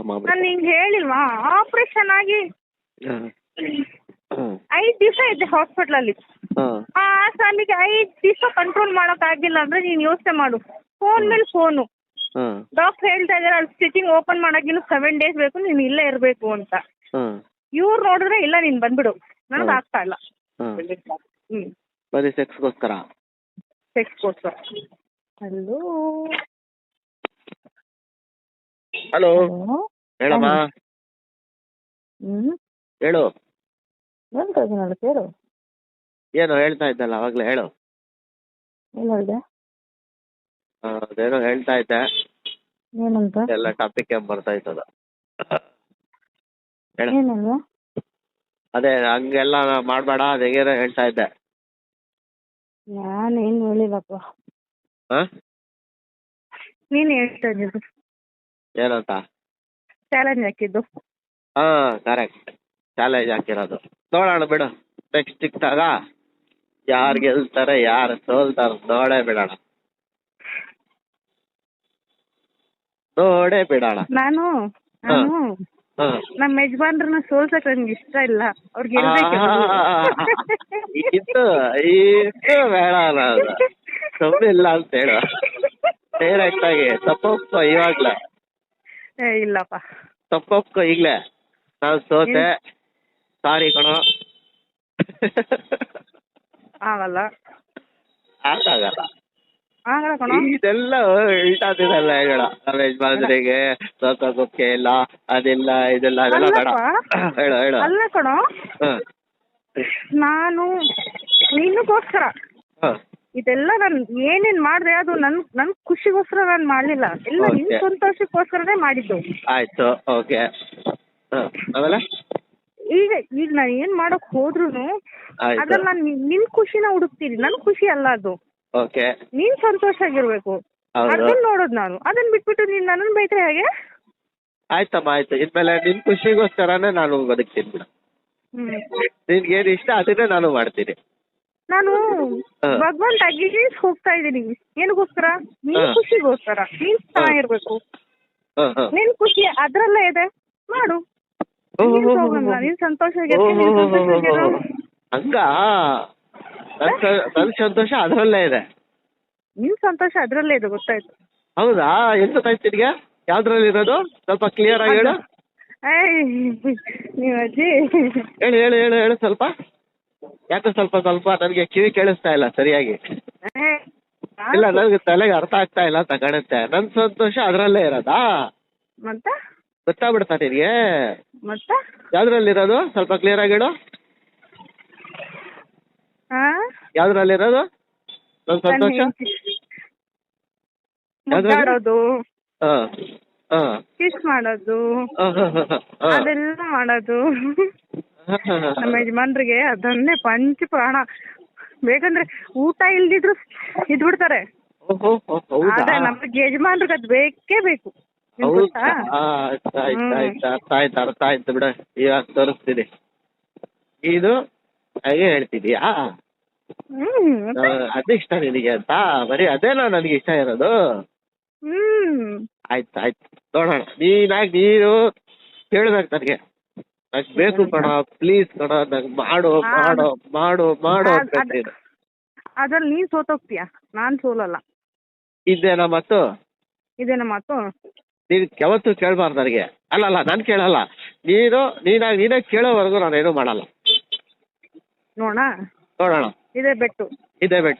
ಮಾಮೂಲಿ. ನಾನು ನಿಂಗೆ ಹೇಳಿಲ್ವಾ ಆಪರೇಷನ್ ಆಗಿ ಹಾಂ ಹಾಂ 5 ದಿವಸ ಇದ್ದೆ ಹಾಸ್ಪಿಟ್ಲಲ್ಲಿ. ಹಾಂ ಆ ಆಸಾಮಿಗೆ 5 ದಿವಸ ಕಂಟ್ರೋಲ್ ಮಾಡೋಕ್ಕಾಗಿಲ್ಲ ಅಂದರೆ ನೀನು ಯೋಚನೆ ಮಾಡು. ಫೋನ್ ಮೇಲೆ ಫೋನು. ಹಾಂ ಡಾಕ್ಟ್ರ್ ಹೇಳ್ತಾ ಇದ್ದಾರೆ ಅಲ್ಲಿ ಸ್ಟಿಚಿಂಗ್ ಓಪನ್ ಮಾಡೋಕ್ಕಿನ್ನು 7 ಡೇಸ್ ಬೇಕು, ನೀನು ಇಲ್ಲೇ ಇರಬೇಕು ಅಂತ. ಹಾಂ ಇವ್ರು ನೋಡಿದ್ರೆ ಇಲ್ಲ ನೀನು ಬಂದ್ಬಿಡು, ನನಗೆ ಆಗ್ತಾ ಇಲ್ಲ. ಹಾಂ ಹ್ಞೂ ಬರೀ ಸೆಕ್ಸ್ಗೋಸ್ಕರ? ಸೆಕ್ಸ್ಗೋಸ್ಕರ. ಹಲೋ ಹಲೋ ಹೇಳಮ್ಮ. ಹ್ಞೂ ಹೇಳು. ಎಂತ ನೋಡಿ ಕೇಳು. ಏನು ಹೇಳ್ತಾ ಇದ್ದಲ್ಲ ಅವಾಗಲೇ, ಹೇಳು. ಏನು ಹೇಳಿದೆ? ಅದೇನೋ ಹೇಳ್ತಾ ಇದ್ದೆ, ಏನಂತ? ಎಲ್ಲ ಟಾಪಿಕ್ ಬರ್ತಾ ಇತ್ತದ. ಹೇಳು. ಏನಲ್ವಾ? ಅದೇ ಹಂಗೆಲ್ಲ ಮಾಡಬೇಡ, ಅದೇನೋ ಹೇಳ್ತಾ ಇದ್ದೆ. ನಾನೇನು ಹೇಳಿಲ್ಲಪ್ಪ. ಹಾಂ ನೀನು ಹೇಳ್ತಾ ಇದ್ದಿದ್ದು ಏನಂತ? ಚಾಲೆಂಜ್ ಹಾಕಿದ್ದು. ಹಾಂ ಕರೆಕ್ಟ್, ಚಾಲೆಂಜ್ ಹಾಕಿರೋದು. ನೋಡೋಣ ಬಿಡು, ನೆಕ್ಸ್ಟ್ ಸಿಕ್ತಾಗ ಯಾರು ಗೆಲ್ತಾರೆ ಯಾರು ಸೋಲ್ತಾರೆ ನೋಡೇ ಬಿಡೋಣ. ನಾನು ಹಾಂ ನಮ್ಮ ಯಜಮಾನ್ರನ್ನ ಸೋಲ್ಸಕ್ ನಂಗೆ ಇಷ್ಟ ಇಲ್ಲ. ಅವ್ರಿಗೆ ಗೆಲ್ಬೇಕು. ಇದು ಬೇಡ ಅನ್ನೋದು ಸುಮ್ಮನಿಲ್ಲ ಅಂತ ಹೇಳು ಡೈರೆಕ್ಟ್ ಆಗಿ. ತಪ್ಪೊಪ್ಕೊ ಇವಾಗ್ಲೇ, ಇಲ್ಲಪ್ಪ. ತಪ್ಪೊಪ್ಕೊ ಈಗಲೇ. ನಾನು ಸೋತೆ, ಸಾರಿ ಕಣೋ. ಆಗಲ್ಲ ಆಗಲ್ಲ ಆಗಲ್ಲ ಕಣೋ. ಇದೆಲ್ಲ ಇಲ್ಟಾದಿದೆಲ್ಲ ಹೇಳ. ನಮ್ಮ ಯಜಮಾನ್ರಿಗೆ ಸೋತೋಗೋಕೆ ಇಲ್ಲ, ಅದಿಲ್ಲ ಇದೆಲ್ಲ ಅದೆಲ್ಲ ಬೇಡ. ಹೇಳು ಹೇಳು. ಅಲ್ಲ ಕಣೋ, ಹಾಂ ನಾನು ನಿನಗೋಸ್ಕರ ಹಾಂ ಇದೆಲ್ಲ ನಾನು ಏನೇನು ಮಾಡಿದೆ ಅದು ನನ್ನ ಖುಷಿಗೋಸ್ಕರ ನಾನು ಮಾಡಲಿಲ್ಲ. ಎಲ್ಲ ನಿನ್ನ Okay. ಸಂತೋಷಕ್ಕೋಸ್ಕರನೇ ಮಾಡಿದ್ದು. ಆಯಿತು, ಓಕೆ. ಹಾಂ ಆಮೇಲೆ ಈಗ ನಾನು ಏನು ಮಾಡೋಕೆ ಹೋದ್ರೂ ಆಯ್ತು. ಅದ್ರಲ್ಲಿ ನಾನು ನಿನ್ನ ಖುಷಿನ ಹುಡುಕ್ತೀನಿ. ನನ್ನ ಖುಷಿ ಅಲ್ಲ ಅದು. ಓಕೆ. ನೀನು ಸಂತೋಷ ಆಗಿರ್ಬೇಕು. ಹೌದು. ಅದನ್ನ ನೋಡೋದು ನಾನು. ಅದನ್ನ ಬಿಟ್ಬಿಟ್ಟು ನೀನು ನನ್ನನ್ನು ಬೈದ್ರೆ ಹೇಗೆ? ಆಯ್ತಮ್ಮ ಆಯ್ತು. ಇನ್ಮೇಲೆ ನಿನ್ನ ಖುಷಿಗೋಸ್ಕರನೇ ನಾನು ಬದುಕ್ತೀನಿ ಬಿಡು. ನಿನ್ಗೇನು ಇಷ್ಟ ಅದನ್ನೇ ನಾನು ಮಾಡ್ತೀನಿ. ನಾನು ಹಾ. ಭಗವಂತ ಗಿರೀಶ್ ಹೋಗ್ತಾ ಇದ್ದೀನಿ. ಏನಕ್ಕೋಸ್ಕರ? ನಿನ್ನ ಹಾ. ಖುಷಿಗೋಸ್ಕರ. ನೀನು ಚೆನ್ನಾಗಿರ್ಬೇಕು. ಹಾಂ ಹಾಂ ನಿನ್ನ ಖುಷಿ ಅದರಲ್ಲೇ ಇದೆ, ಮಾಡು. ನೀನ್ ಹೋಗಲ್ಲ, ನೀನ್ ಸಂತೋಷವಾಗಿರು. ಹಂಗ ನನ್ನ ಸಂತೋಷ ಅದರಲ್ಲೇ ಇದೆ. ನಿನ್ ಸಂತೋಷ ಅದರಲ್ಲೇ ಇದೆ, ಗೊತ್ತಾಯ್ತು. ಹೌದಾ? ಎಂತ ಗೊತ್ತಾಯ್ತು ನಿನಗೆ? ಯಾವ್ದ್ರಲ್ಲಿ ಇರೋದು? ಸ್ವಲ್ಪ ಕ್ಲಿಯರ್ ಆಗಿ ಹೇಳು. ನೀವು ಅಜ್ಜಿ ಹೇಳು ಹೇಳು ಹೇಳು ಹೇಳು ಸ್ವಲ್ಪ. ಯಾಕೆ ಸ್ವಲ್ಪ ಸ್ವಲ್ಪ ನನಗೆ ಕಿವಿ ಕೇಳಿಸ್ತಾ ಇಲ್ಲ ಸರಿಯಾಗಿ. ಇಲ್ಲ ನನಗೆ ತಲೆಗೆ ಅರ್ಥ ಆಗ್ತಾ ಇಲ್ಲ ಅಂತ ಕಾಣುತ್ತೆ. ನನ್ನ ಸಂತೋಷ ಅದರಲ್ಲೇ ಇರೋದಾ? ಮತ್ತೆ ಗೊತ್ತಾಗ್ಬಿಡ್ತಾ ನಿನಗೆ? ಮತ್ತೆ ಯಾವ್ದ್ರಲ್ಲಿರೋದು? ಸ್ವಲ್ಪ ಕ್ಲಿಯರ್ ಆಗಿ ಹೇಳು. ಯಾವ್ದ್ರಲ್ಲಿರೋದು ನನ್ನ ಸಂತೋಷ? ಮಾತಾಡೋದು, ಹಾಂ ಹಾಂ ಕಿಸ್ ಮಾಡೋದು, ಹಾಂ ಹಾಂ ಹಾಂ ಅದೆಲ್ಲ ಮಾಡೋದು. ನಮ್ಮ ಯಜಮಾನ್ರಿಗೆ ಅದನ್ನೇ ಪಂಚ ಪ್ರಾಣ. ಬೇಕಂದ್ರೆ ಊಟ ಇಲ್ದಿದ್ರು ಇದ್ಬಿಡ್ತಾರೆ. ಓಹೋ ಹೌದಾ? ಆದ್ರೆ ನಮ್ಗೆ ಯಜಮಾನ್ರಿಗೆ ಅದು ಬೇಕೇ ಬೇಕು. ನಿಮ್ಗ್ ಹೌದಾ? ಗೊತ್ತಾ? ಅರ್ಥ ಆಯ್ತು ಬಿಡ. ಇವಾಗ ತೋರಿಸ್ತೀನಿ. ಇದು ಹಾಗೆ ಹೇಳ್ತಿದೀಯಾ? ಮತ್ತೆ? ಅದೇ ಇಷ್ಟ ನಿನಗೆ ಅಂತ? ಬರೀ ಅದೇನಾ ನನಗೆ ಇಷ್ಟ ಇರೋದು? ಆಯ್ತು ಆಯ್ತು, ನೋಡೋಣ. ನೀನು ಹೇಳ್ಬೇಕು ನನಗೆ, ನಂಗೆ ಬೇಕು ಕಣ, ಪ್ಲೀಸ್ ಕಣ, ನಂಗೆ ಮಾಡು ಮಾಡು ಮಾಡು ಮಾಡು ಅಂತ. ಅದ್ರಲ್ಲಿ ನೀನ್ ಸೋತೋಗ್ತೀಯ, ನಾನ್ ಸೋಲಲ್ಲ. ಇದೇನಾ ಮಾತು? ಇದೇನ ಮಾತು? ನೀನು ಯಾವತ್ತೂ ಕೇಳಬಾರ್ದು ನನಗೆ. ಅಲ್ಲಲ್ಲ, ನಾನು ಕೇಳಲ್ಲ. ನೀನೇ ಕೇಳೋವರೆಗೂ ನಾನೇನು ಮಾಡಲ್ಲ. ನೋಡೋಣ. ನೋಡೋಣ. ಇದೇ ಬೆಟ್ಟು. ಇದೇ ಬೆಟ್ಟು.